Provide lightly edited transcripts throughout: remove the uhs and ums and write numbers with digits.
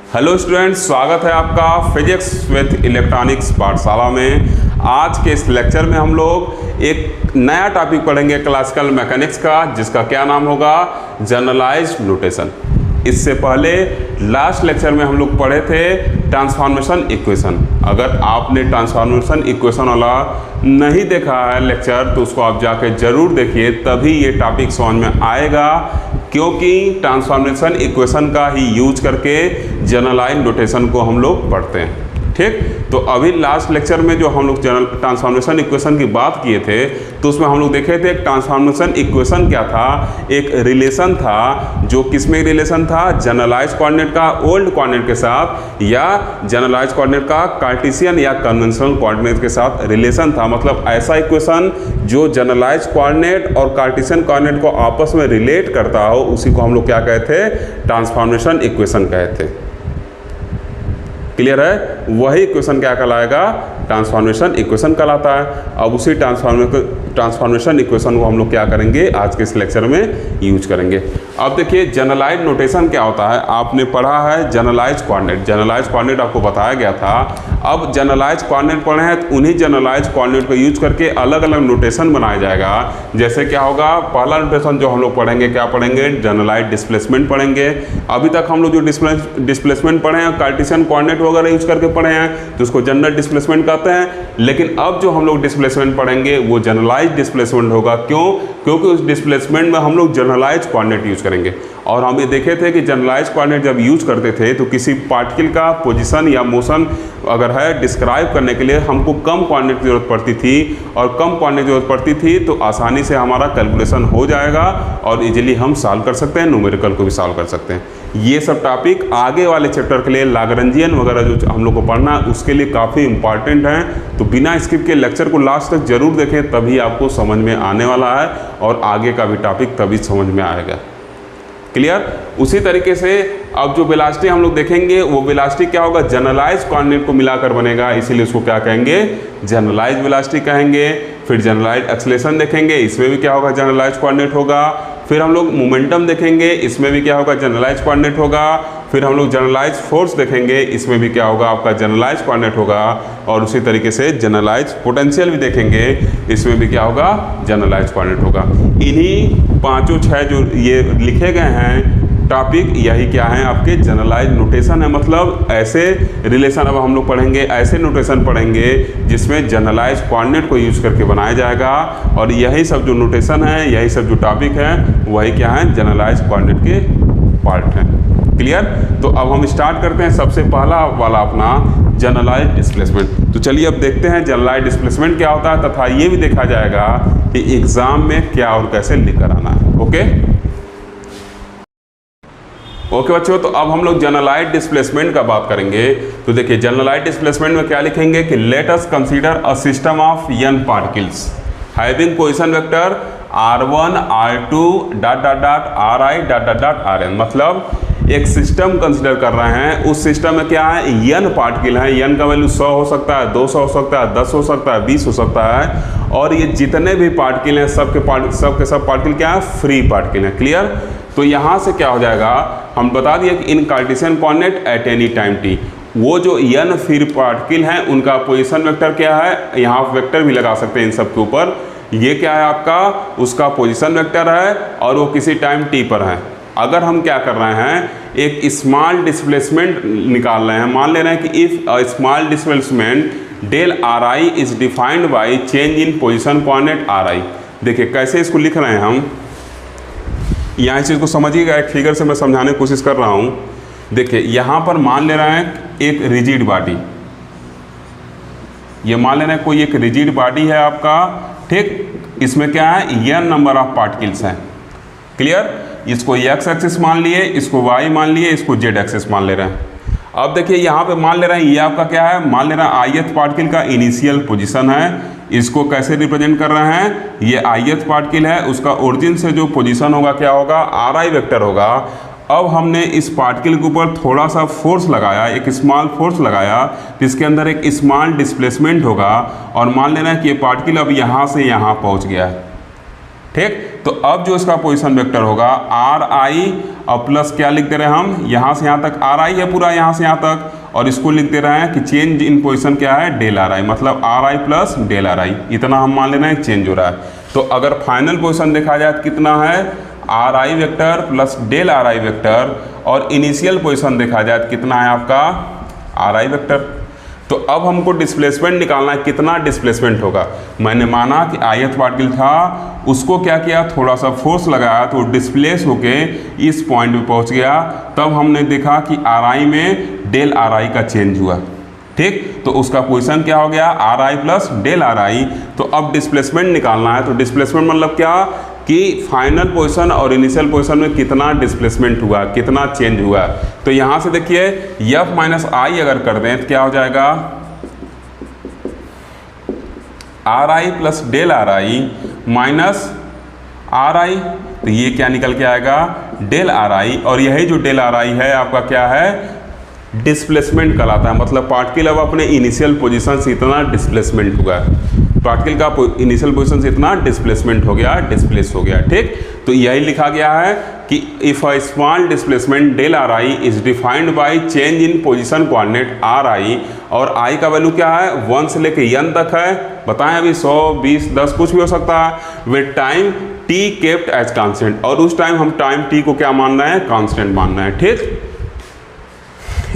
Hello students, स्वागत है आपका फिजिक्स विद इलेक्ट्रॉनिक्स पाठशाला में। आज के इस लेक्चर में हम लोग एक नया टॉपिक पढ़ेंगे क्लासिकल मैकेनिक्स का, जिसका क्या नाम होगा, जनरलाइज्ड नोटेशन। इससे पहले लास्ट लेक्चर में हम लोग पढ़े थे ट्रांसफॉर्मेशन इक्वेशन। अगर आपने ट्रांसफॉर्मेशन इक्वेशन वाला नहीं देखा है लेक्चर तो उसको आप जाके ज़रूर देखिए, तभी ये टॉपिक समझ में आएगा, क्योंकि ट्रांसफॉर्मेशन इक्वेशन का ही यूज करके जनरलाइज्ड नोटेशन को हम लोग पढ़ते हैं। ठीक, तो अभी लास्ट लेक्चर में जो हम लोग ट्रांसफॉर्मेशन इक्वेशन की बात किए थे तो उसमें हम लोग देखे थे ट्रांसफॉर्मेशन इक्वेशन क्या था, एक रिलेशन था जो किसमें रिलेशन था, जनरलाइज्ड कोऑर्डिनेट का ओल्ड कोऑर्डिनेट के साथ या जनरलाइज्ड कोऑर्डिनेट का कार्टेशियन या कन्वेंशनल कोऑर्डिनेट के साथ रिलेशन था। मतलब ऐसा इक्वेशन जो जनरलाइज्ड कोऑर्डिनेट और कार्टेशियन कोऑर्डिनेट को आपस में रिलेट करता हो, उसी को हम लोग क्या कहते थे, ट्रांसफॉर्मेशन इक्वेशन कहते थे। क्लियर है, वही इक्वेशन क्या कहलाएगा, ट्रांसफॉर्मेशन इक्वेशन कहलाता है। अब उसी ट्रांसफॉर्मेशन इक्वेशन को हम लोग क्या करेंगे, आज के इस लेक्चर में यूज करेंगे। अब देखिए जनरलाइज्ड नोटेशन क्या होता है, आपने पढ़ा है जनरलाइज्ड कोऑर्डिनेट। जनरलाइज्ड कोऑर्डिनेट आपको बताया गया था। अब जनरलाइज्ड कोऑर्डिनेट पढ़े हैं तो उन्हीं जनरलाइज्ड कोऑर्डिनेट को यूज करके अलग अलग नोटेशन बनाया जाएगा। जैसे क्या होगा, पहला नोटेशन जो हम लोग पढ़ेंगे, क्या पढ़ेंगे, जनरलाइज्ड डिस्प्लेसमेंट पढ़ेंगे। अभी तक हम लोग जो डिस्प्लेसमेंट पढ़े हैं कार्टेशियन कोऑर्डिनेट वगैरह यूज करके पढ़े हैं तो उसको जनरल डिस्प्लेसमेंट कहते हैं। लेकिन अब जो हम लोग डिस्प्लेसमेंट पढ़ेंगे वो जनरलाइज्ड डिस्प्लेसमेंट होगा। क्यों? क्योंकि उस डिस्प्लेसमेंट में हम लोग जनरलाइज्ड कोऑर्डिनेट यूज करेंगे। और हम ये देखे थे कि जनरलाइज्ड कोऑर्डिनेट जब यूज करते थे तो किसी पार्टिकल का पोजीशन या मोशन अगर है डिस्क्राइब करने के लिए हमको कम कोऑर्डिनेट की जरूरत पड़ती थी, और कम कोऑर्डिनेट की जरूरत पड़ती थी तो आसानी से हमारा कैलकुलेशन हो जाएगा और इजीली हम सॉल्व कर सकते हैं, न्यूमेरिकल को भी सॉल्व कर सकते हैं। ये सब टॉपिक आगे वाले चैप्टर के लिए लाग्रांजियन वगैरह जो हम लोग को पढ़ना है उसके लिए काफ़ी इंपॉर्टेंट हैं। तो बिना स्किप के लेक्चर को लास्ट तक जरूर देखें, तभी आपको समझ में आने वाला है और आगे का भी टॉपिक तभी समझ में आएगा। क्लियर? उसी तरीके से अब जो वेलोसिटी हम लोग देखेंगे वो वेलोसिटी क्या होगा, जनरलाइज्ड कोऑर्डिनेट को मिलाकर बनेगा, इसीलिए उसको क्या कहेंगे, जनरलाइज्ड वेलोसिटी कहेंगे। फिर जनरलाइज्ड एक्सेलरेशन देखेंगे, इसमें भी क्या होगा, जनरलाइज्ड कोऑर्डिनेट होगा। फिर हम लोग मोमेंटम देखेंगे, इसमें भी क्या होगा, जनरलाइज्ड कोऑर्डिनेट होगा। फिर हम लोग जनरलाइज्ड फोर्स देखेंगे, इसमें भी क्या होगा, आपका जनरलाइज्ड कोऑर्डिनेट होगा। और उसी तरीके से जनरलाइज्ड पोटेंशियल भी देखेंगे, इसमें भी क्या होगा, जनरलाइज्ड कोऑर्डिनेट होगा। इन्हीं पांचों छह जो ये लिखे गए हैं टॉपिक, यही क्या है, आपके जनरलाइज्ड नोटेशन है। मतलब ऐसे रिलेशन अब हम लोग पढ़ेंगे, ऐसे नोटेशन पढ़ेंगे जिसमें जनरलाइज्ड कोऑर्डिनेट को यूज करके बनाया जाएगा। और यही सब जो नोटेशन है, यही सब जो टॉपिक है, वही क्या है, जनरलाइज्ड कोऑर्डिनेट के पार्ट हैं। क्लियर? तो अब हम स्टार्ट करते हैं सबसे पहला वाला अपना जनरलाइज्ड डिस्प्लेसमेंट। तो चलिए अब देखते हैं जनरलाइज्ड डिस्प्लेसमेंट क्या होता है, तथा ये भी देखा जाएगा कि एग्जाम में क्या और कैसे लेकर आना है। ओके बच्चों, तो अब हम लोग जनरलाइज्ड डिस्प्लेसमेंट का बात करेंगे। तो देखिए जनरलाइज्ड डिस्प्लेसमेंट में क्या लिखेंगे कि let us consider a system of n particles having position vector r1 r2 rn। मतलब एक सिस्टम कंसीडर कर रहे हैं, उस सिस्टम में क्या है, n पार्टिकल है। n का वैल्यू 100 हो सकता है, 200 हो सकता है, 10 हो सकता है, 20 हो सकता है। और ये जितने भी पार्टिकल हैं सब के सब पार्टिकल क्या है, फ्री पार्टिकल है। क्लियर? तो यहाँ से क्या हो जाएगा, हम बता दिए कि इन Cartesian coordinate at any time t, वो जो n फ्री पार्टिकल हैं उनका पोजीशन वेक्टर क्या है, यहाँ वेक्टर भी लगा सकते हैं इन सब के ऊपर। ये क्या है आपका, उसका पोजीशन वेक्टर है और वो किसी टाइम t पर है। अगर हम क्या कर रहे हैं, एक स्मॉल डिस्प्लेसमेंट निकाल रहे हैं, मान ले रहे हैं कि if a small displacement del ri is defined by change in position coordinate ri। देखिए कैसे इसको लिख रहे हैं हम, यहाँ इस चीज़ को समझिएगा, एक फिगर से मैं समझाने की कोशिश कर रहा हूँ। देखिए यहाँ पर मान ले रहे हैं एक रिजिड बॉडी, ये मान ले रहे हैं कोई एक रिजिड बॉडी है आपका। ठीक, इसमें क्या है, n नंबर ऑफ पार्टिकल्स हैं। क्लियर? इसको x एक्सिस मान लिए, इसको y मान लिए, इसको z एक्सिस मान ले रहे हैं। अब देखिए यहाँ पे मान ले रहे हैं, ये आपका क्या है, मान ले रहे हैं ith पार्टिकल का इनिशियल पोजीशन है। इसको कैसे रिप्रेजेंट कर रहे हैं, ये ith पार्टिकल है, उसका ओरिजिन से जो पोजीशन होगा क्या होगा, ri वेक्टर होगा। अब हमने इस पार्टिकल के ऊपर थोड़ा सा फोर्स लगाया, एक स्मॉल फोर्स लगाया, जिसके अंदर एक स्मॉल डिस्प्लेसमेंट होगा। और मान लेना है कि ये पार्टिकल अब यहाँ से यहाँ पहुँच गया है। ठीक। तो अब जो इसका पोजीशन वेक्टर होगा आर आई और प्लस क्या लिख दे रहे हैं हम, यहाँ से यहाँ तक आर आई है पूरा, यहाँ से यहाँ तक, और इसको लिख दे रहे हैं कि चेंज इन पोजीशन क्या है, डेल आर आई, मतलब r i plus del r i, इतना हम मान ले रहे हैं चेंज हो रहा है। तो अगर फाइनल पोजीशन देखा जाए तो कितना है, r i vector plus del r i vector, और इनिशियल पोजीशन देखा जाए तो कितना है आपका आर आई वेक्टर। तो अब हमको डिस्प्लेसमेंट निकालना है, कितना डिस्प्लेसमेंट होगा। मैंने माना कि आयत पार्टिकल था, उसको क्या किया, थोड़ा सा फोर्स लगाया तो डिस्प्लेस होके इस पॉइंट पे पहुंच गया। तब हमने देखा कि आर आई में डेल आर आई का चेंज हुआ, ठीक। तो उसका पोजीशन क्या हो गया, r i plus del r i. तो अब डिस्प्लेसमेंट निकालना है, तो डिस्प्लेसमेंट मतलब क्या कि फाइनल पोजीशन और इनिशियल पोजीशन में कितना डिस्प्लेसमेंट हुआ, कितना चेंज हुआ। तो यहाँ से देखिए एफ माइनस आई अगर कर दें तो क्या हो जाएगा, r i plus del r i minus r i, तो ये क्या निकल के आएगा, डेल आर आई। और यही जो डेल आर आई है आपका क्या है, डिस्प्लेसमेंट कहलाता है, मतलब पार्टिकल अब अपने इनिशियल पोजीशन से इतना डिस्प्लेसमेंट हुआ, पार्टिकल का इनिशियल पोजीशन से इतना डिस्प्लेसमेंट हो गया, डिस्प्लेस हो गया, ठीक। तो यही लिखा गया है कि if a small displacement del r i is defined by change in position coordinate r i, और आई का वैल्यू क्या है, 1 से लेके n तक है, बताएं अभी 100, 20, 10 कुछ भी हो सकता है, with time t kept as constant, और उस टाइम हम टाइम t को क्या मान रहे हैं, कांस्टेंट मान रहे हैं, ठीक।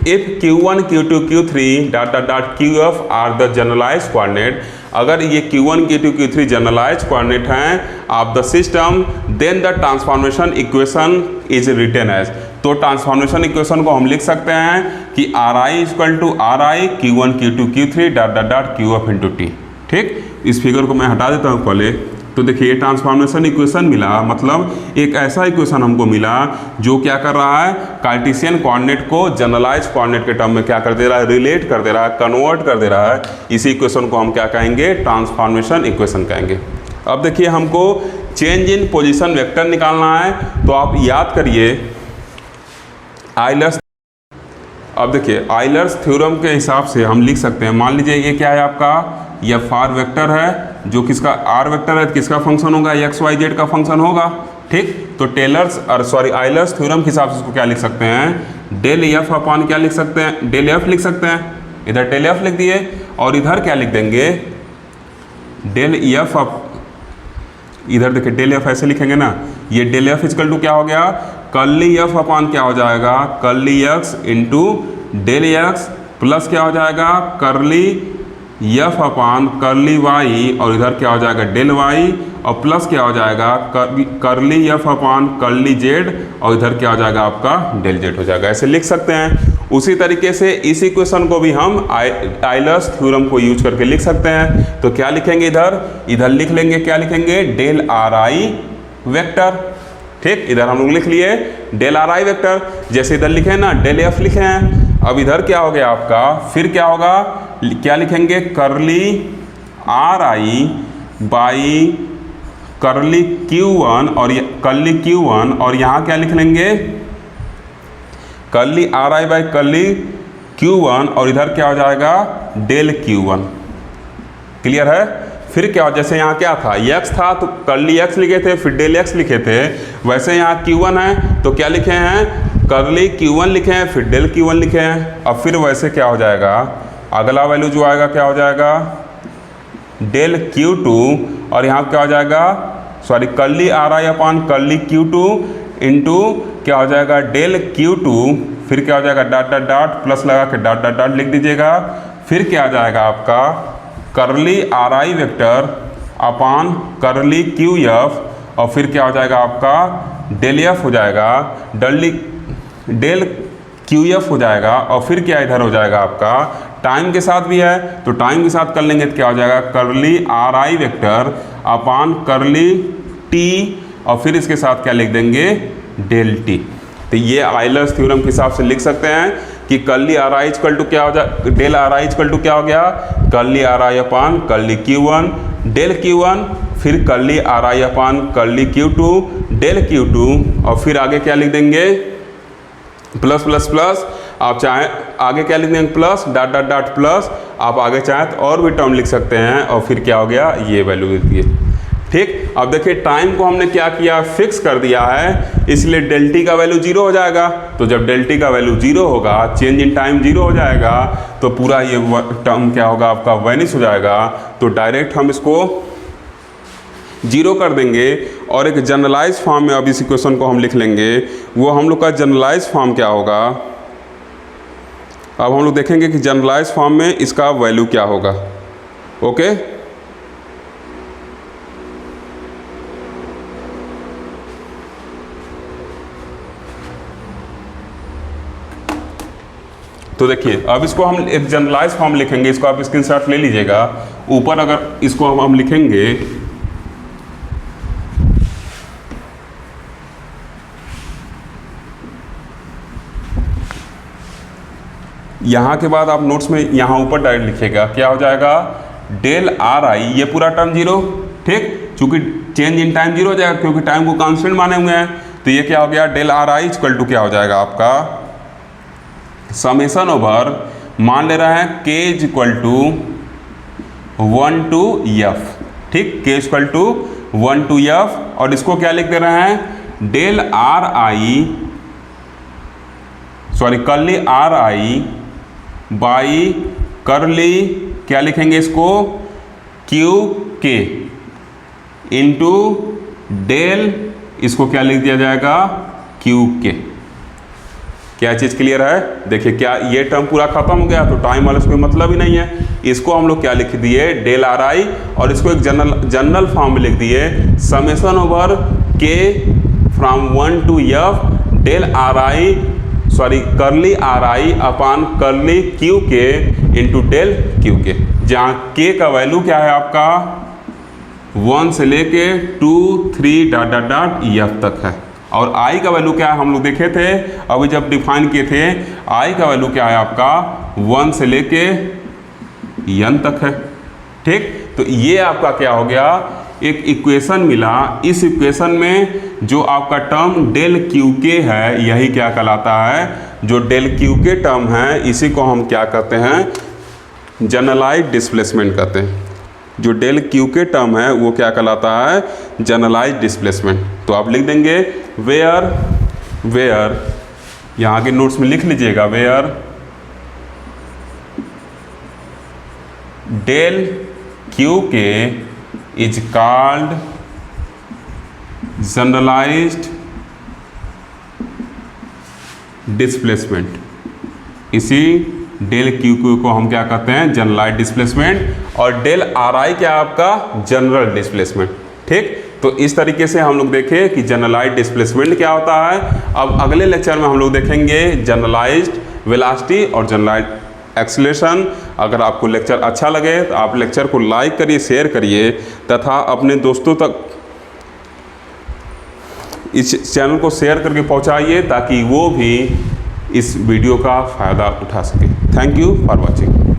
If Q1, Q2, Q3 dot dot dot QF are the generalised coordinate, अगर ये Q1, Q2, Q3 generalised coordinate हैं of the system, then the transformation equation is written as, तो ट्रांसफॉर्मेशन इक्वेशन को हम लिख सकते हैं कि R I equal to R I Q1, Q2, Q3 dot dot dot QF into T, ठीक। इस फिगर को मैं हटा देता हूँ पहले। तो देखिए ट्रांसफॉर्मेशन इक्वेशन मिला, मतलब एक ऐसा इक्वेशन हमको मिला जो क्या कर रहा है, कार्टेशियन कोऑर्डिनेट को जनरलाइज कोऑर्डिनेट के टर्म में क्या कर दे रहा है, रिलेट कर दे रहा है, कन्वर्ट कर दे रहा है। इसी इक्वेशन को हम क्या कहेंगे, ट्रांसफॉर्मेशन इक्वेशन कहेंगे। अब देखिए हमको चेंज इन पोजीशन वेक्टर निकालना है, तो आप याद करिए आइलर्स, अब देखिए आइलर्स थ्योरम के हिसाब से हम लिख सकते हैं, मान लीजिए ये क्या है आपका, एफ आर वेक्टर है, जो किसका आर वेक्टर है, किसका फंक्शन होगा, एक्स वाई जेड का फंक्शन होगा, ठीक। तो आइलर्स थ्योरम के हिसाब से इसको क्या लिख सकते हैं, डेल एफ अपॉन क्या लिख सकते हैं, डेल एफ लिख सकते हैं, इधर डेल एफ लिख दिए, और इधर क्या लिख देंगे, डेल एफ अप, इधर देखिए डेल एफ ऐसे लिखेंगे ना, ये डेल एफ इक्वल टू क्या हो गया, कर्ली एफ अपॉन क्या हो जाएगा, curly x into del x, plus क्या हो जाएगा, curly f upon curly y, और इधर क्या हो जाएगा डेल वाई, और प्लस क्या हो जाएगा curly f upon curly Z, और इधर क्या हो जाएगा आपका डेल जेड हो जाएगा, ऐसे लिख सकते हैं। उसी तरीके से इस इक्वेशन को भी हम आइलर्स थ्योरम को यूज करके लिख सकते हैं। तो क्या लिखेंगे, इधर लिख लेंगे, क्या लिखेंगे, डेल आर आई वेक्टर, ठीक। इधर हम लोग लिख लिए डेल आर आई वेक्टर, जैसे इधर लिखे हैं ना डेल एफ लिखे हैं। अब इधर क्या हो गया आपका, फिर क्या होगा, क्या लिखेंगे, करली आर आई बाई करली Q1, और करली Q1, और यहाँ क्या लिख लेंगे, करली आर आई बाई करली Q1, और इधर क्या हो जाएगा डेल Q1, क्लियर है। फिर क्या हो, जैसे यहाँ क्या था, x था तो करली x लिखे थे, फिर डेल x लिखे थे, वैसे यहाँ Q1 है तो क्या लिखे हैं, करली Q1 लिखे हैं, फिर डेल Q1 लिखे हैं। अब फिर वैसे क्या हो जाएगा, अगला वैल्यू जो आएगा क्या हो जाएगा, डेल Q2, और यहाँ क्या हो जाएगा, करली आर आई अपॉन करली Q2 इंटू क्या हो जाएगा डेल Q2, फिर क्या हो जाएगा डॉट डॉट डॉट, प्लस लगा के डॉट डॉट डॉट लिख दीजिएगा। फिर क्या आ जाएगा आपका करली आर आई वेक्टर अपॉन करली QF, और फिर क्या हो जाएगा आपका डेल एफ हो जाएगा, डेल QF हो जाएगा, और फिर क्या इधर हो जाएगा आपका टाइम के साथ भी है तो टाइम के साथ कर लेंगे तो क्या हो जाएगा, करली आर आई वेक्टर अपॉन करली टी, और फिर इसके साथ क्या लिख देंगे, डेल टी। तो ये आइलर्स थ्योरम के हिसाब से लिख सकते हैं कि करली आर आई इक्वल टू क्या हो जाए, del r I equal to क्या हो गया, करली आर आई अपॉन करली Q1 डेल Q1, फिर करली आर आई अपॉन करली Q2 डेल Q2, और फिर आगे क्या लिख देंगे, प्लस प्लस प्लस, आप चाहें आगे क्या लिख देंगे, plus dot dot dot plus, आप आगे चाहें तो और भी टर्म लिख सकते हैं, और फिर क्या हो गया, ये वैल्यू लिख दिए, ठीक। अब देखिए टाइम को हमने क्या किया, फिक्स कर दिया है, इसलिए डेल टी का वैल्यू 0 हो जाएगा। तो जब डेल टी का वैल्यू 0 होगा, चेंज इन टाइम 0 हो जाएगा, तो पूरा ये टर्म क्या होगा आपका, वैनिश हो जाएगा। तो डायरेक्ट हम इसको 0 कर देंगे और एक जनरलाइज फॉर्म में अब इस इक्वेशन को हम लिख लेंगे। वो हम लोग का जनरलाइज फॉर्म क्या होगा, अब हम लोग देखेंगे कि जनरलाइज फॉर्म में इसका वैल्यू क्या होगा। ओके, तो देखिए अब इसको हम एक जनरलाइज फॉर्म लिखेंगे, इसको आप स्क्रीनशॉट ले लीजिएगा। ऊपर अगर इसको हम लिखेंगे, यहाँ के बाद आप नोट्स में यहाँ ऊपर डायरेक्ट लिखिएगा, क्या हो जाएगा, डेल आर आई, ये पूरा टर्म 0, ठीक, चूंकि चेंज इन टाइम 0 हो जाएगा क्योंकि टाइम को कांस्टेंट माने हुए हैं। तो ये क्या हो गया, del r I equal to क्या हो जाएगा आपका, समेशन ओवर, मान ले रहा है के is equal to 1 to f, ठीक, के इक्वल टू 1 to f, और इसको क्या लिख दे रहे हैं, del r i, sorry curly r i by curly क्या लिखेंगे इसको, क्यू के इंटू डेल, इसको क्या लिख दिया जाएगा, क्यू के। क्या चीज़ क्लियर है, देखिए क्या ये टर्म पूरा खत्म हो गया, तो टाइम वाला कोई मतलब ही नहीं है। इसको हम लोग क्या लिख दिए, डेल आर आई, और इसको एक जनरल फॉर्म में लिख दिए, summation over k from 1 to f del r i, sorry curly r i upon curly q k into del q k, जहाँ के का वैल्यू क्या है आपका 1 से लेके 2 3 डॉट डॉट डॉट f तक है, और आई का वैल्यू क्या है हम लोग देखे थे अभी जब डिफाइन किए थे, आई का वैल्यू क्या है आपका 1 से लेके n तक है, ठीक। तो ये आपका क्या हो गया, एक इक्वेशन मिला। इस इक्वेशन में जो आपका टर्म डेल क्यू के है, यही क्या कहलाता है, जो डेल क्यू के टर्म है, इसी को हम क्या कहते हैं, जनरलाइज डिस्प्लेसमेंट कहते हैं। जो डेल क्यू के टर्म है वो क्या कहलाता है, जनरलाइज डिस्प्लेसमेंट। तो आप लिख देंगे वेयर यहाँ के नोट्स में लिख लीजिएगा, वेयर डेल क्यू के इज कॉल्ड जनरलाइज्ड डिस्प्लेसमेंट। इसी डेल क्यू क्यू को हम क्या कहते हैं, जनरलाइज्ड डिस्प्लेसमेंट, और डेल आर आई क्या आपका, जनरल डिस्प्लेसमेंट, ठीक। तो इस तरीके से हम लोग देखें कि जनरलाइज्ड डिस्प्लेसमेंट क्या होता है। अब अगले लेक्चर में हम लोग देखेंगे जनरलाइज्ड वेलोसिटी और जनरलाइज्ड एक्सीलरेशन। अगर आपको लेक्चर अच्छा लगे तो आप लेक्चर को लाइक करिए, शेयर करिए, तथा अपने दोस्तों तक इस चैनल को शेयर करके पहुंचाइए ताकि वो भी इस वीडियो का फ़ायदा उठा सके। Thank you for watching.